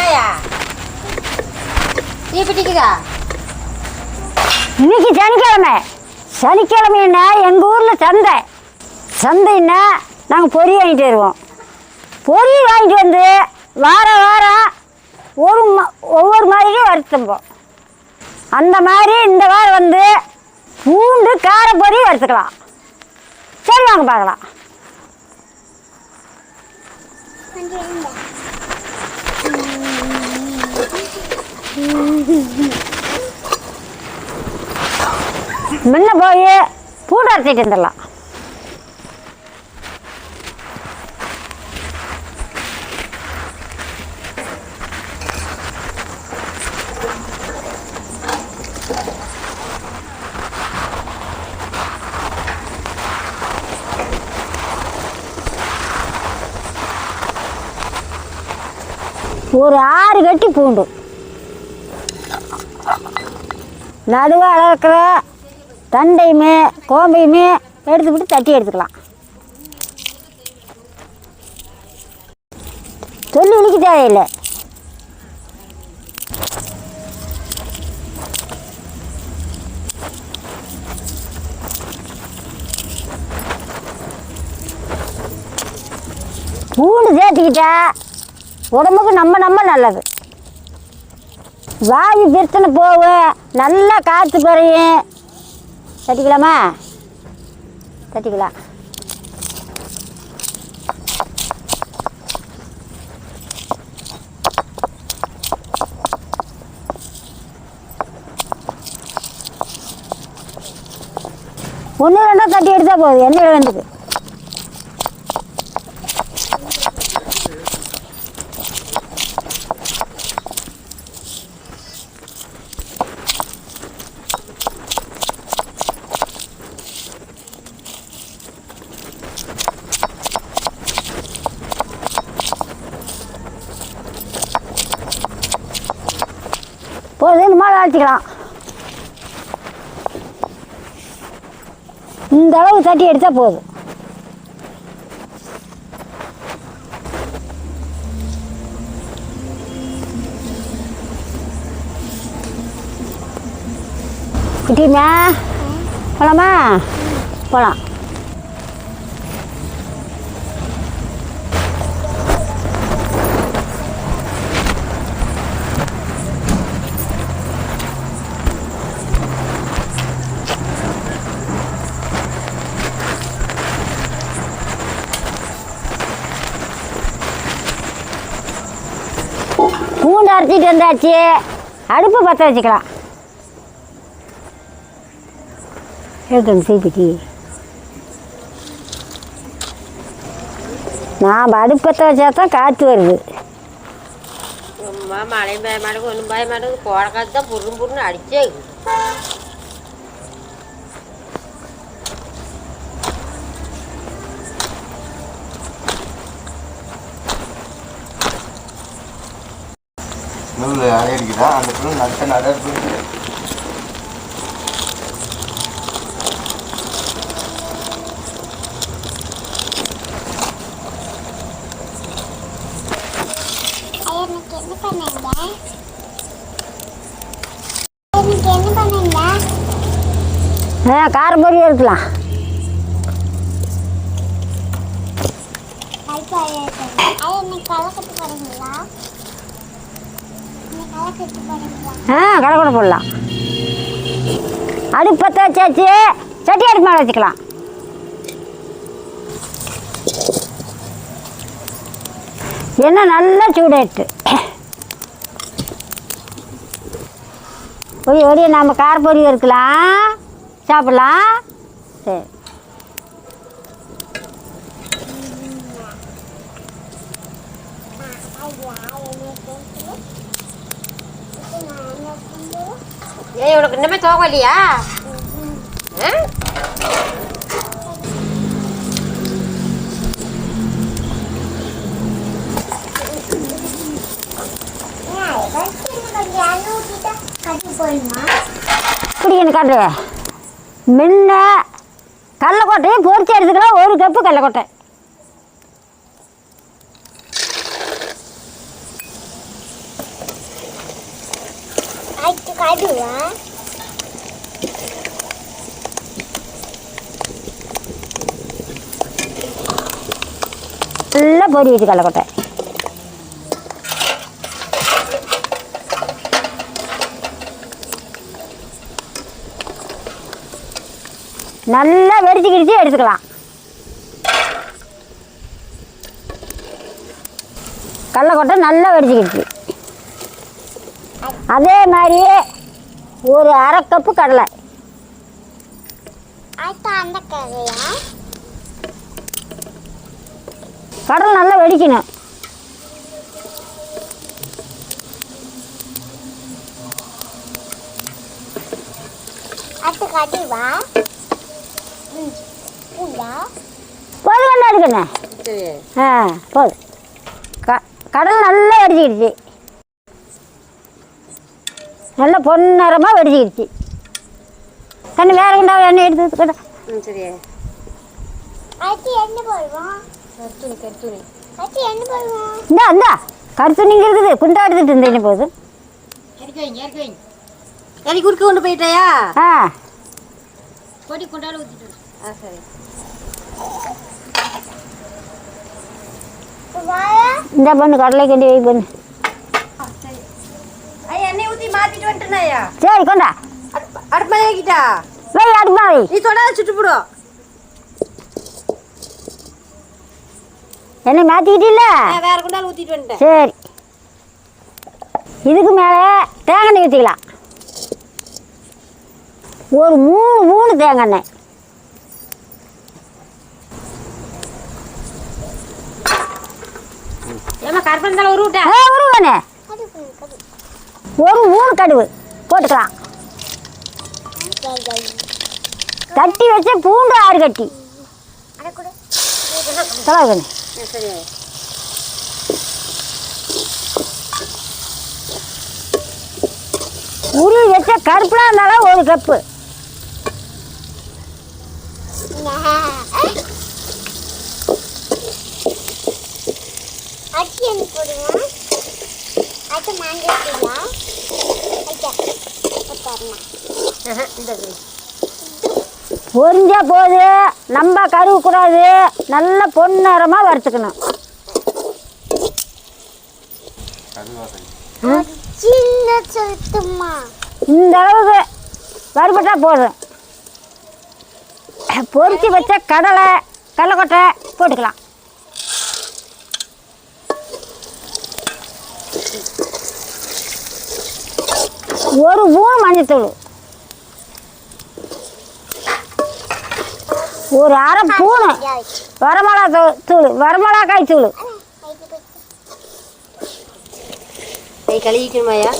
பிடிக்கலையா? நீ பிடிக்குதா? இன்னைக்கு சனிக்கிழமை. சனிக்கிழமைன்னா எங்கள் ஊரில் சந்தைன்னா நாங்கள் பொரி வாங்கிட்டு வருவோம். பொரி வாங்கிட்டு வந்து வாரம் ஒவ்வொரு மாதிரியும் வறுத்துப்போம். அந்த மாதிரி இந்த வாரம் வந்து பூண்டு கார பொரி வறுத்துக்கலாம். சரி வாங்க பார்க்கலாம். முன்ன போய் பூண்டு அரைச்சிட்டு வந்துடலாம். ஒரு 6 கட்டி பூண்டு நடுவாக அளக்கிற தண்டையுமே கோம்பையுமே எடுத்துக்கிட்டு தட்டி எடுத்துக்கலாம். சொல்லி இழிக்க தேவையில்லை. பூண்டு சேர்த்துக்கிட்டா உடம்புக்கு நம்ம நல்லது. வாயு பிரச்சனை போகும், நல்லா காற்று குறையும். தட்டிக்கலாமா? தட்டிக்கலாம். ஒன்று ரெண்டா தட்டி எடுத்தால் போதும், எண்ணெயில் வந்துக்கு. போதும், இந்த மாதிரி அழைச்சிக்கலாம். இந்த அளவு தட்டி எடுத்தால் போதும். குட்டிமா போகலாமா? போகலாம். பூண்டு அரைச்சிட்டு வந்தாச்சு. அடுப்பு பற்ற வச்சுக்கலாம். எடுத்துங்க சீப்பிட்டி. நான் அடுப்பு பற்ற வச்சா தான் காற்று வருது. மழையும் பய மாட்டேங்குது, ஒன்றும் பய மாட்டேங்குது. கோடை காற்று தான் புருன்னு அடிச்சே. நூல் அரையடிக்குதா அந்த பொருள் நட்ட நடப்பு. காரம் பொரி இருக்கலாம். கடை போடலாம். அடுப்பு பற்ற வச்சாச்சு. சட்டி அடுப்பு மேலே வச்சுக்கலாம். எண்ணெய் நல்லா சூடாயிட்டு ஒடிய நம்ம காரப்பொரி இருக்கலாம், சாப்பிடலாம். சரி, ஏய் உனக்கு இன்னமே தோகம் இல்லையா? இப்படி எனக்கு காட்டு. முன்ன கடலக்கொட்டையை பொரிச்சு எடுத்துக்கலாம். 1 கப்பு கடலக்கொட்டை. கடுவா நல்லா பொரி வச்சு கடலக்கொட்டை நல்லா வெடிச்சு எடுத்துக்கலாம். கடலக்கொட்டை நல்லா வெடிச்சுக்கிடுச்சு. அதே மாதிரியே ஒரு அரை கப்பு கடலை. அந்த கதையா கடலை நல்லா வெடிக்கணும். அது கடுவா போதும் என்ன இருக்குண்ணே? சரி ஆ போதும். கடலை நல்லா வெடிச்சிக்கிடுச்சு. நல்லா பொன்னரமாக வெடிச்சிக்கிடுச்சு. தண்ணி வேற கொண்டாவது எண்ணெய் எடுத்து வச்சுக்கிட்ட. சரி அது என்ன போடுவோம் கருத்துணி அது என்ன போடுவோம் இந்தா கருத்துணிங்க இருக்குது. குண்டா எடுத்துட்டு இருந்தேன்னு போதும். எனக்கு குறுக்க கொண்டு போயிட்டாயா? ஆ பொடி கொண்டாட ஊற்றிட்டு. சரி இந்த பண்ணு கடலை கொண்டு வை பண்ணு. ஐயா எண்ணெய் ஊற்றி மாற்றிட்டு வந்துட்டேனாயா? சரி கொண்டா அடுப்பு மேலே வைக்கிட்டா? வை அடுப்பா வை. நீ தொடாத சுட்டு போடும். என்ன மாற்றிக்கிட்டில்ல? வேற கொண்டாலும் ஊற்றிட்டு வந்துட்டேன். சரி இதுக்கு மேலே தேங்காய் எண்ணெய் ஊற்றிக்கலாம். ஒரு 3 தேங்காய் எண்ணெய். ஏமா கருப்பந்தால ஒரு விட்டா? உருவானே ஒரு 3 கடுகு போட்டுக்கலாம். கட்டி வச்ச பூண்டு 6 கட்டி தொலைவண்ணே. சரி உருவி வச்ச கருப்புலாம் இருந்தாலும் 1 கப்பு. அது என்ன போடுவோம் அது மாங்கா பொரிஞ்சா போது நம்ம கருவக்கூடாது. நல்லா பொன்னரமாக வறுத்துக்கணும். சின்ன சுத்தமா இந்த அளவுக்கு வறுபட்டா போதும். பொரிச்சு வச்ச கடலைக்கொட்டை போட்டுக்கலாம். ஒரு 3 மஞ்சத்தூள், ஒரு அரை ஸ்பூனு வரமிளகாய் தூள். கை கழுவிக்கணுமாயா?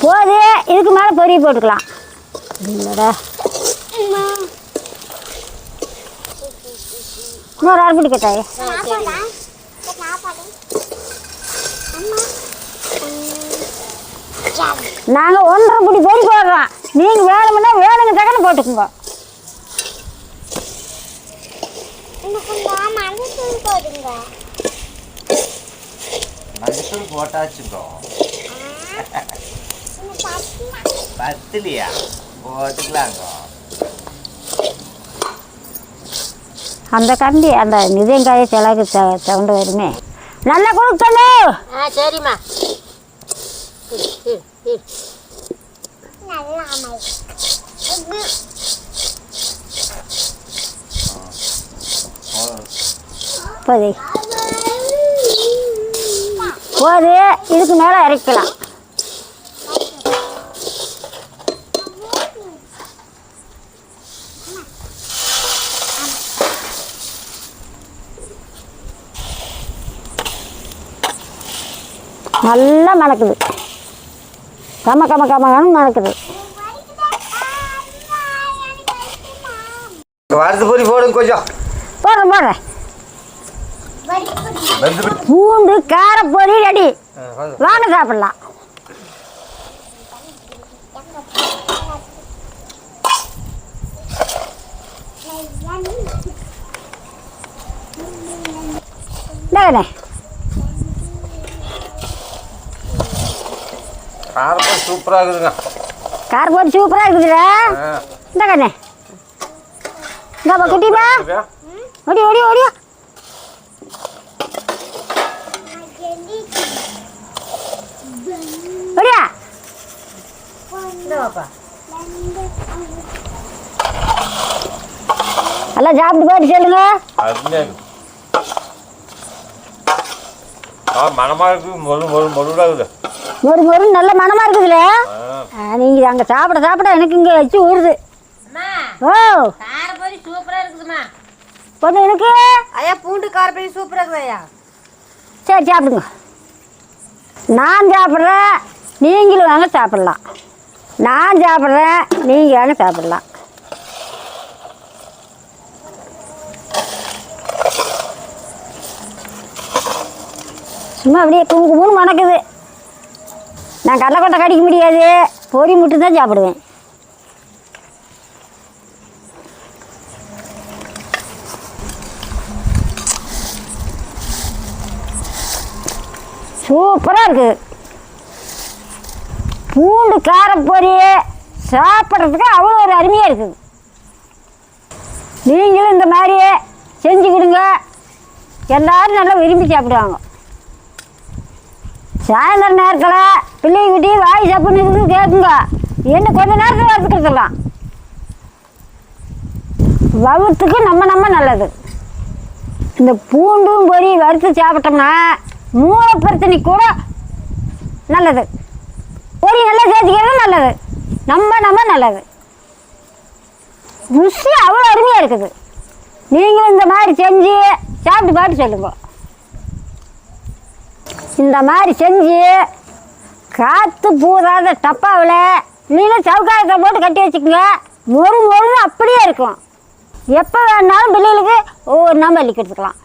போது இதுக்கு மேலே பொரிய போட்டுக்கலாம். இல்லைடா இன்னொரு அரை பிடி கட்டாயே. நாங்கள் 1.5 பிடி பொரி போடுறோம். நீங்கள் வேணும்னா வேணுங்க தக்கன போட்டுக்குங்க. மஞ்சள் போட்டாச்சுக்கோ. பத்துலையா போட்டுக்கலாங்க. அந்த கண்டி அந்த நிதயங்காய செலவுக்கு தகுந்த வருமே. நல்லா கொடுக்கணும். சரிம்மா. போது இதுக்கு மேலே இறக்கலாம். நல்லா மணக்குது. கம மணக்குது. வறுத்து பொரி போடுங்க கொஞ்சம். போடுறேன். பூண்டு காரப்பொரி ரெடி. வாங்க சாப்பிடலாம். காரப்பொடி சூப்பராக இருக்குதுங்க. காரப்பொடி சூப்பராக இருக்குதுடா. இந்த கண்ணே இந்த குட்டிமா ஓடி ஓடி ஓடியா. ஓடியா எல்லாம் சாப்பிட்டு போயிட்டு சொல்லுங்க. மனமாக இருக்குது. மொருடாக இருக்குது. மொறு நல்ல மனமா இருக்குதுல்ல. நீங்கள் அங்கே சாப்பிட எனக்கு இங்கே வச்சு ஊறுது. ஓ காரப்பொரி சூப்பரா இருக்குதுமா. பொண்ணு எனக்கு ஐயா பூண்டு காரப்பொரி சூப்பரா இருக்குது ஐயா. சரி சாப்பிடுங்க. நான் சாப்பிட்றேன், நீங்களும் வாங்க சாப்பிட்லாம். நான் சாப்பிட்றேன், நீங்கள் வாங்க சாப்பிட்லாம். சும்மா அப்படியே குங்குமன்னு மணக்குது. நான் கடலைக்கொட்டை கடிக்க முடியாது, பொரி மட்டும் தான் சாப்பிடுவேன். சூப்பராக இருக்குது. பூண்டு காரப்பொரி சாப்பிட்றதுக்கு அவ்வளோ ஒரு அருமையாக இருக்குது. நீங்களும் இந்த மாதிரி செஞ்சுக்கிடுங்க, எல்லோரும் நல்லா விரும்பி சாப்பிடுவாங்க. சாயந்தரம் நேரத்தில் பிள்ளைங்கிட்டி வாய் சாப்பிட்னு இருக்குது கேட்குங்க, என்ன கொஞ்ச நேரத்தில் வறுத்துக்கிடலாம். வவுத்துக்கு நம்ம நல்லது. இந்த பூண்டும் பொரி வறுத்து சாப்பிட்டோம்னா மூளை பிரச்சனை கூட நல்லது. பொரி நல்லா சேர்த்துக்கிறது நல்லது. நம்ம நல்லது. ருசி அவ்வளோ அருமையாக இருக்குது. நீங்களும் இந்த மாதிரி செஞ்சு சாப்பிட்டு பாட்டு சொல்லுங்க. இந்த மாதிரி செஞ்சு காற்று பூராத டப்பாவில் இல்லைன்னா சவுக்காயத்தை போட்டு கட்டி வச்சுக்கோங்க. மொறுன்னு அப்படியே இருக்கும். எப்போ வேணாலும் பிள்ளைகளுக்கு ஒவ்வொரு நாள் அள்ளிக்கு எடுத்துக்கலாம்.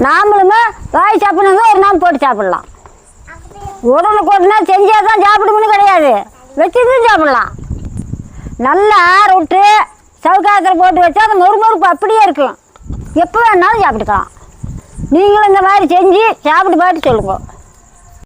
நாமளுமே வாய் சாப்பிட்ணுங்க ஒரு நாள் போட்டு சாப்பிட்லாம். உடனுக்குடனே செஞ்சால் தான் சாப்பிடுமுன்னு கிடையாது, வச்சுட்டு சாப்பிட்லாம். நல்லா ஆற விட்டு சவுக்காயத்தில் போட்டு வச்சா அந்த மொறுப்பு அப்படியே இருக்கும். எப்போ வேணாலும் சாப்பிட்டுக்கலாம். நீங்களும் இந்த மாதிரி செஞ்சு சாப்பிட்டு பாட்டு சொல்லுங்க.